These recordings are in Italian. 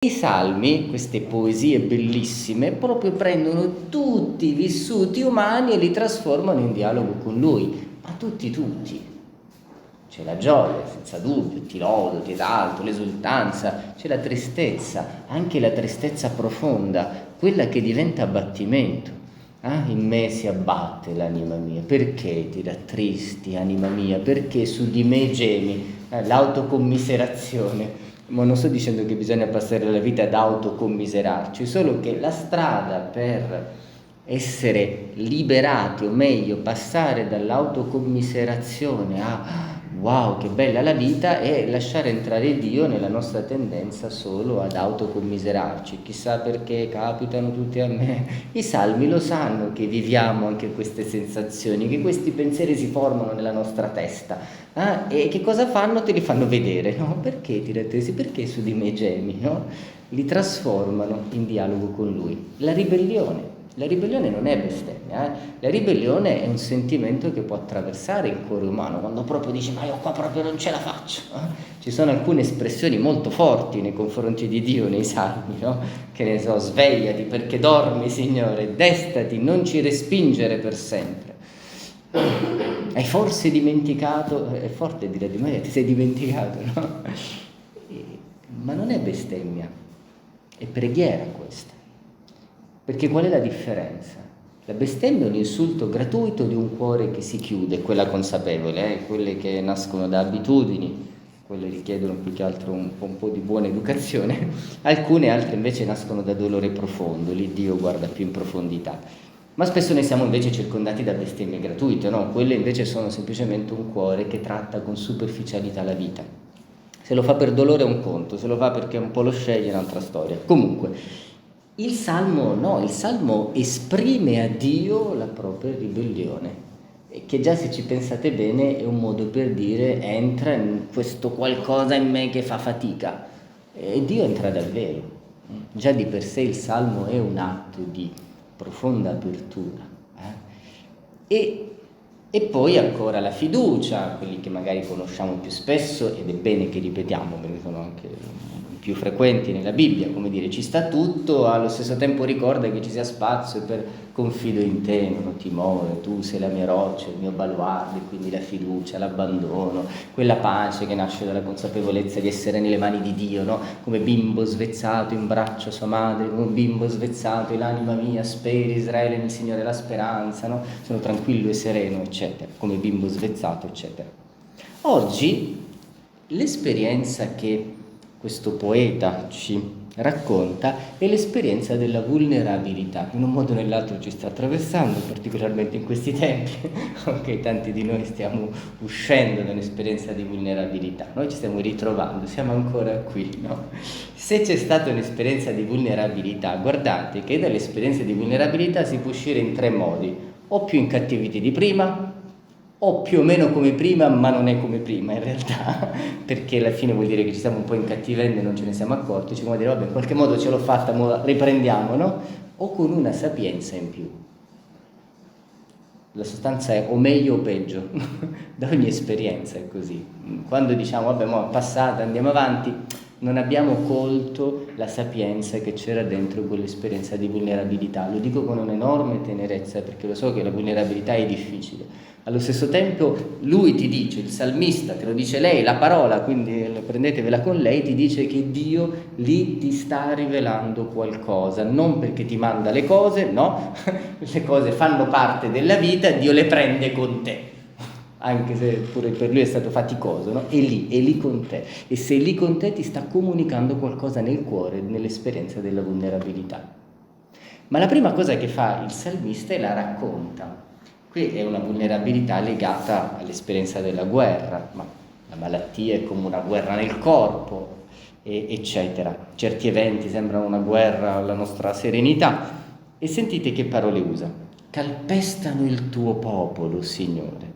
I salmi, queste poesie bellissime, proprio prendono tutti i vissuti umani e li trasformano in dialogo con lui, ma tutti. C'è la gioia, senza dubbio, ti lodo, ti esalto, l'esultanza, c'è la tristezza, anche la tristezza profonda, quella che diventa abbattimento. In me si abbatte l'anima mia, perché ti rattristi, anima mia, perché su di me gemi? L'autocommiserazione. Ma non sto dicendo che bisogna passare la vita ad autocommiserarci, solo che la strada per essere liberati, o meglio, passare dall'autocommiserazione a wow, che bella la vita, è lasciare entrare Dio nella nostra tendenza solo ad autocommiserarci. Chissà perché capitano tutti a me. I salmi lo sanno che viviamo anche queste sensazioni, che questi pensieri si formano nella nostra testa. E che cosa fanno? Te li fanno vedere, no? Perché ti rattrisi? Perché su di me gemi, no? Li trasformano in dialogo con Lui. La ribellione non è bestemmia, La ribellione è un sentimento che può attraversare il cuore umano, quando proprio dici ma io qua proprio non ce la faccio. Ci sono alcune espressioni molto forti nei confronti di Dio nei salmi, no? Che ne so, svegliati perché dormi, Signore, destati, non ci respingere per sempre. Hai forse dimenticato, è forte dire di me, ti sei dimenticato, no? Ma non è bestemmia, è preghiera questa. Perché qual è la differenza? La bestemmia è un insulto gratuito di un cuore che si chiude, quella consapevole, quelle che nascono da abitudini, quelle richiedono più che altro un po' di buona educazione, alcune altre invece nascono da dolore profondo, lì Dio guarda più in profondità. Ma spesso noi siamo invece circondati da bestemmie gratuite, no? Quelle invece sono semplicemente un cuore che tratta con superficialità la vita. Se lo fa per dolore è un conto, se lo fa perché un po' lo sceglie è un'altra storia. Comunque, il Salmo esprime a Dio la propria ribellione, che già se ci pensate bene è un modo per dire entra in questo qualcosa in me che fa fatica, e Dio entra davvero. Già di per sé il Salmo è un atto di profonda apertura. E poi ancora la fiducia, quelli che magari conosciamo più spesso, ed è bene che ripetiamo perché sono anche più frequenti nella Bibbia, come dire, ci sta tutto, allo stesso tempo ricorda che ci sia spazio per confido in te, non ho timore, tu sei la mia roccia, il mio baluardo, quindi la fiducia, l'abbandono, quella pace che nasce dalla consapevolezza di essere nelle mani di Dio, no? Come bimbo svezzato in braccio a sua madre, come un bimbo svezzato, e l'anima mia speri Israele nel Signore la speranza, no? Sono tranquillo e sereno, eccetera, come bimbo svezzato, eccetera. Oggi l'esperienza che questo poeta ci racconta è l'esperienza della vulnerabilità, in un modo o nell'altro ci sta attraversando, particolarmente in questi tempi, ok, tanti di noi stiamo uscendo da un'esperienza di vulnerabilità, noi ci stiamo ritrovando, siamo ancora qui, no? Se c'è stata un'esperienza di vulnerabilità, guardate che dall'esperienza di vulnerabilità si può uscire in 3 modi, o più incattiviti di prima, o più o meno come prima, ma non è come prima in realtà, perché alla fine vuol dire che ci stiamo un po' incattivendo e non ce ne siamo accorti, ci come dire, vabbè, in qualche modo ce l'ho fatta, ma riprendiamo, no? O con una sapienza in più. La sostanza è o meglio o peggio, da ogni esperienza è così. Quando diciamo, vabbè, mo' è passata, andiamo avanti, non abbiamo colto la sapienza che c'era dentro quell'esperienza di vulnerabilità. Lo dico con un'enorme tenerezza perché lo so che la vulnerabilità è difficile. Allo stesso tempo lui ti dice, il salmista, te lo dice lei, la parola, quindi prendetevela con lei, ti dice che Dio lì ti sta rivelando qualcosa, non perché ti manda le cose, no, le cose fanno parte della vita, Dio le prende con te, anche se pure per lui è stato faticoso, no? È lì con te, e se è lì con te ti sta comunicando qualcosa nel cuore, nell'esperienza della vulnerabilità. Ma la prima cosa che fa il salmista è la racconta. Qui è una vulnerabilità legata all'esperienza della guerra, ma la malattia è come una guerra nel corpo, eccetera. Certi eventi sembrano una guerra alla nostra serenità. E sentite che parole usa. Calpestano il tuo popolo, Signore,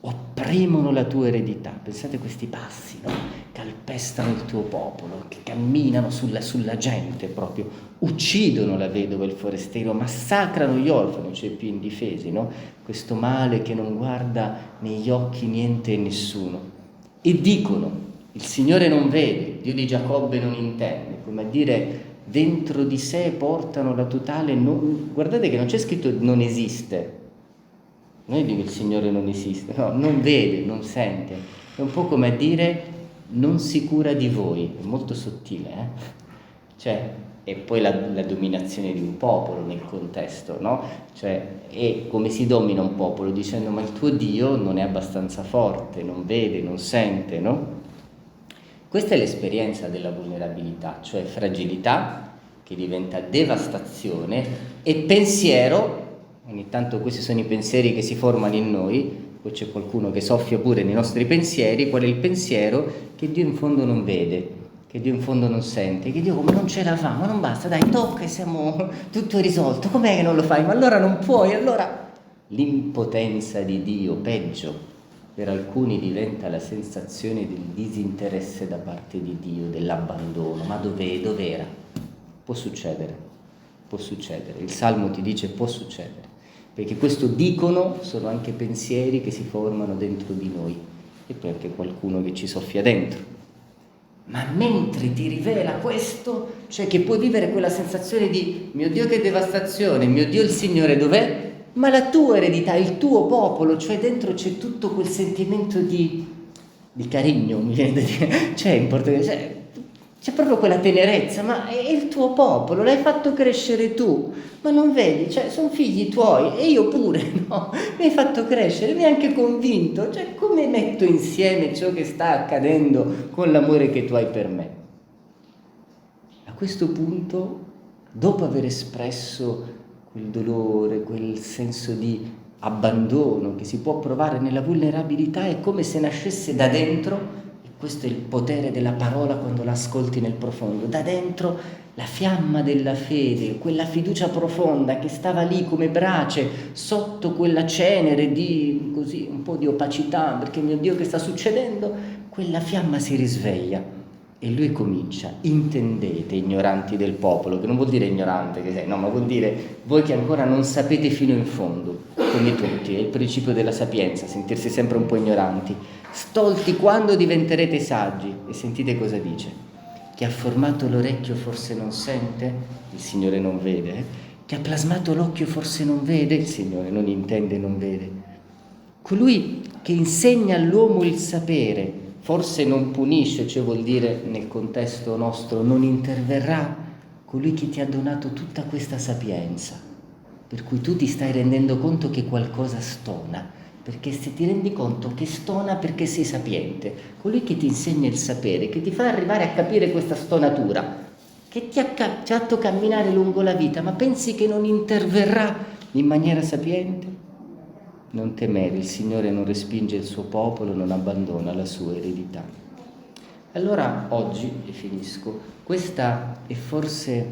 opprimono la tua eredità. Pensate a questi passi, no? Calpestano il tuo popolo, che camminano sulla gente proprio, uccidono la vedova e il forestiero, massacrano gli orfani, cioè più indifesi, no? Questo male che non guarda negli occhi niente e nessuno. E dicono, il Signore non vede, Dio di Giacobbe non intende, come a dire dentro di sé portano la totale guardate che non c'è scritto non esiste. Noi dico il Signore non esiste, no, non vede, non sente, è un po' come a dire non si cura di voi, è molto sottile, Cioè, e poi la dominazione di un popolo nel contesto, no? Cioè, è come si domina un popolo dicendo ma il tuo Dio non è abbastanza forte, non vede, non sente, no? Questa è l'esperienza della vulnerabilità, cioè fragilità che diventa devastazione e pensiero. Ogni tanto questi sono i pensieri che si formano in noi, poi c'è qualcuno che soffia pure nei nostri pensieri. Qual è il pensiero? Che Dio in fondo non vede, che Dio in fondo non sente, che Dio come non ce la fa, ma non basta, dai, tocca e siamo tutto risolto, com'è che non lo fai? Ma allora non puoi, allora l'impotenza di Dio, peggio, per alcuni diventa la sensazione del disinteresse da parte di Dio, dell'abbandono. Ma dov'era? Può succedere, il Salmo ti dice può succedere, perché questo dicono sono anche pensieri che si formano dentro di noi e poi anche qualcuno che ci soffia dentro. Ma mentre ti rivela questo, cioè che puoi vivere quella sensazione di mio Dio che devastazione, mio Dio il Signore dov'è? Ma la tua eredità, il tuo popolo, cioè dentro c'è tutto quel sentimento di carigno, mi viene da dire, cioè in portoghese, c'è proprio quella tenerezza, ma è il tuo popolo, l'hai fatto crescere tu, ma non vedi, cioè sono figli tuoi e io pure, no? Mi hai fatto crescere, mi hai anche convinto, cioè come metto insieme ciò che sta accadendo con l'amore che tu hai per me? A questo punto, dopo aver espresso quel dolore, quel senso di abbandono che si può provare nella vulnerabilità, è come se nascesse da dentro, e questo è il potere della parola quando la ascolti nel profondo, da dentro la fiamma della fede, quella fiducia profonda che stava lì come brace sotto quella cenere di così un po' di opacità, perché mio Dio che sta succedendo, quella fiamma si risveglia. E lui comincia, intendete ignoranti del popolo, che non vuol dire ignorante che sei, no, ma vuol dire voi che ancora non sapete fino in fondo, come tutti, è il principio della sapienza, sentirsi sempre un po' ignoranti, stolti quando diventerete saggi. E sentite cosa dice, chi ha formato l'orecchio forse non sente, il Signore non vede, chi ha plasmato l'occhio forse non vede, il Signore non intende, non vede, colui che insegna all'uomo il sapere, forse non punisce, cioè vuol dire nel contesto nostro non interverrà, colui che ti ha donato tutta questa sapienza, per cui tu ti stai rendendo conto che qualcosa stona, perché se ti rendi conto che stona perché sei sapiente, colui che ti insegna il sapere, che ti fa arrivare a capire questa stonatura, che ti ha fatto camminare lungo la vita, ma pensi che non interverrà in maniera sapiente? Non temere, il Signore non respinge il suo popolo, non abbandona la sua eredità. Allora oggi, e finisco, questa è forse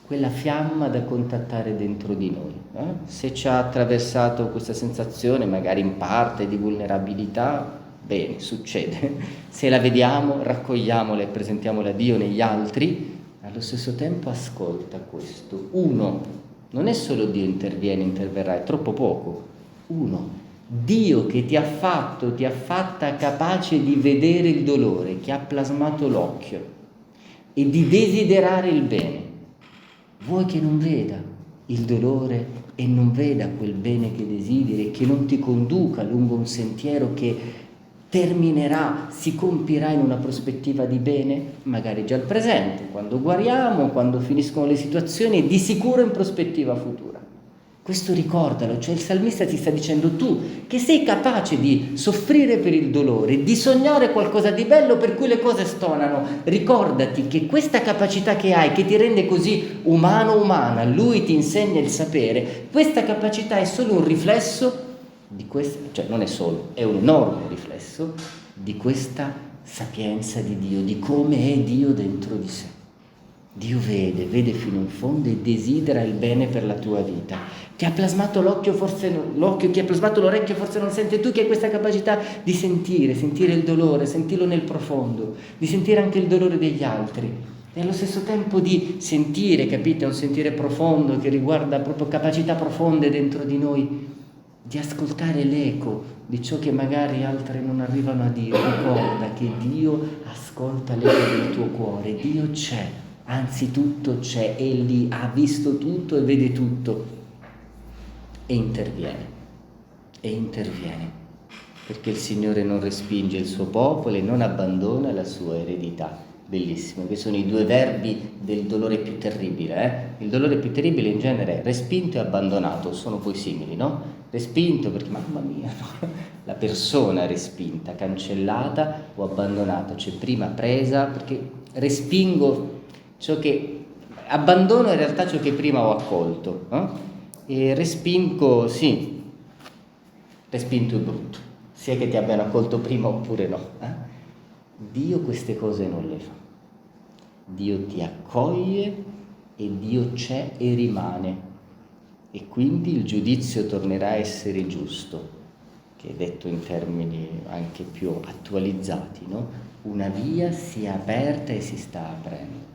quella fiamma da contattare dentro di noi. Se ci ha attraversato questa sensazione, magari in parte di vulnerabilità, bene, succede. Se la vediamo, raccogliamola e presentiamola a Dio negli altri, allo stesso tempo ascolta questo. Uno, non è solo Dio interverrà, è troppo poco. Uno, Dio che ti ha fatta capace di vedere il dolore, che ha plasmato l'occhio e di desiderare il bene. Vuoi che non veda il dolore e non veda quel bene che desideri, che non ti conduca lungo un sentiero che terminerà, si compirà in una prospettiva di bene, magari già al presente, quando guariamo, quando finiscono le situazioni, di sicuro in prospettiva futura. Questo ricordalo, cioè il salmista ti sta dicendo tu che sei capace di soffrire per il dolore, di sognare qualcosa di bello per cui le cose stonano. Ricordati che questa capacità che hai, che ti rende così umana, lui ti insegna il sapere, questa capacità è solo un riflesso di questa, cioè non è solo, è un enorme riflesso di questa sapienza di Dio, di come è Dio dentro di sé. Dio vede fino in fondo e desidera il bene per la tua vita. Chi ha plasmato l'occhio, chi ha plasmato l'orecchio forse non sente, tu che hai questa capacità di sentire il dolore, sentirlo nel profondo, di sentire anche il dolore degli altri e allo stesso tempo di sentire, capite, un sentire profondo che riguarda proprio capacità profonde dentro di noi di ascoltare l'eco di ciò che magari altre non arrivano a dire. Ricorda che Dio ascolta l'eco del tuo cuore, Dio c'è, anzi tutto c'è, Egli ha visto tutto e vede tutto e interviene, perché il Signore non respinge il suo popolo e non abbandona la sua eredità. Bellissimo, che sono i due verbi del dolore più terribile. Il dolore più terribile in genere è respinto e abbandonato, sono poi simili, no? Respinto perché, mamma mia, no? La persona respinta, cancellata o abbandonata, cioè prima presa, perché respingo ciò che, abbandono in realtà ciò che prima ho accolto, no? E respingo, sì, respinto è brutto, sia che ti abbiano accolto prima oppure no. Dio queste cose non le fa. Dio ti accoglie e Dio c'è e rimane. E quindi il giudizio tornerà a essere giusto, che è detto in termini anche più attualizzati, no? Una via si è aperta e si sta aprendo.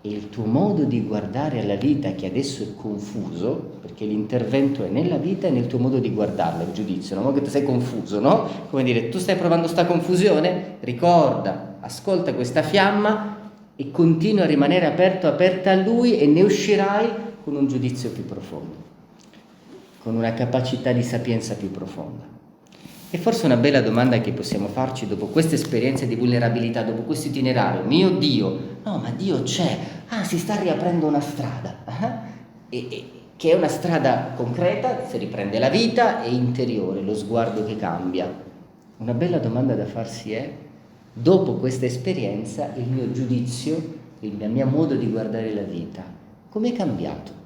E il tuo modo di guardare alla vita, che adesso è confuso, perché l'intervento è nella vita e nel tuo modo di guardarla, il giudizio, no? Che tu sei confuso, no? Come dire, tu stai provando sta confusione? Ricorda, ascolta questa fiamma e continua a rimanere aperta a Lui e ne uscirai con un giudizio più profondo, con una capacità di sapienza più profonda. E forse una bella domanda che possiamo farci dopo queste esperienze di vulnerabilità, dopo questo itinerario: mio Dio, no, ma Dio c'è, si sta riaprendo una strada, che è una strada concreta, si riprende la vita, e interiore, lo sguardo che cambia. Una bella domanda da farsi è: dopo questa esperienza il mio giudizio, il mio modo di guardare la vita, com'è cambiato?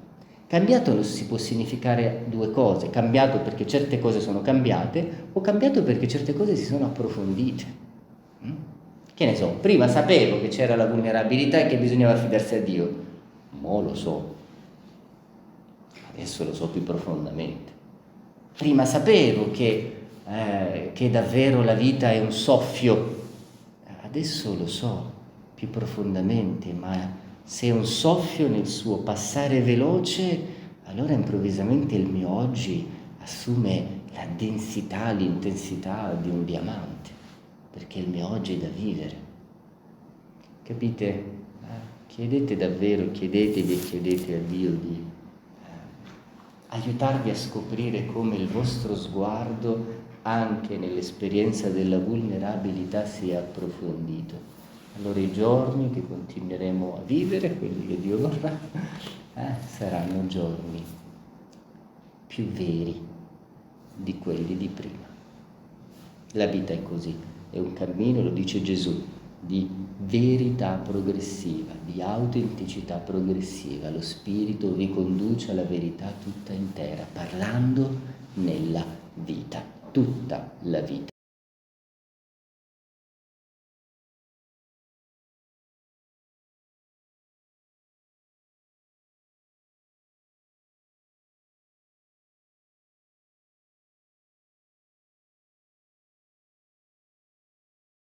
Cambiato si può significare due cose: cambiato perché certe cose sono cambiate, o cambiato perché certe cose si sono approfondite. Che ne so, prima sapevo che c'era la vulnerabilità e che bisognava affidarsi a Dio, mo lo so, adesso lo so più profondamente. Prima sapevo che davvero la vita è un soffio, adesso lo so più profondamente, ma se è un soffio nel suo passare veloce, allora improvvisamente il mio oggi assume la densità, l'intensità di un diamante, perché il mio oggi è da vivere. Capite? Chiedete davvero, chiedetevi e chiedete a Dio di aiutarvi a scoprire come il vostro sguardo, anche nell'esperienza della vulnerabilità, sia approfondito. Allora i giorni che continueremo a vivere, quelli che Dio vorrà, saranno giorni più veri di quelli di prima. La vita è così, è un cammino, lo dice Gesù, di verità progressiva, di autenticità progressiva. Lo Spirito vi conduce alla verità tutta intera, parlando nella vita, tutta la vita.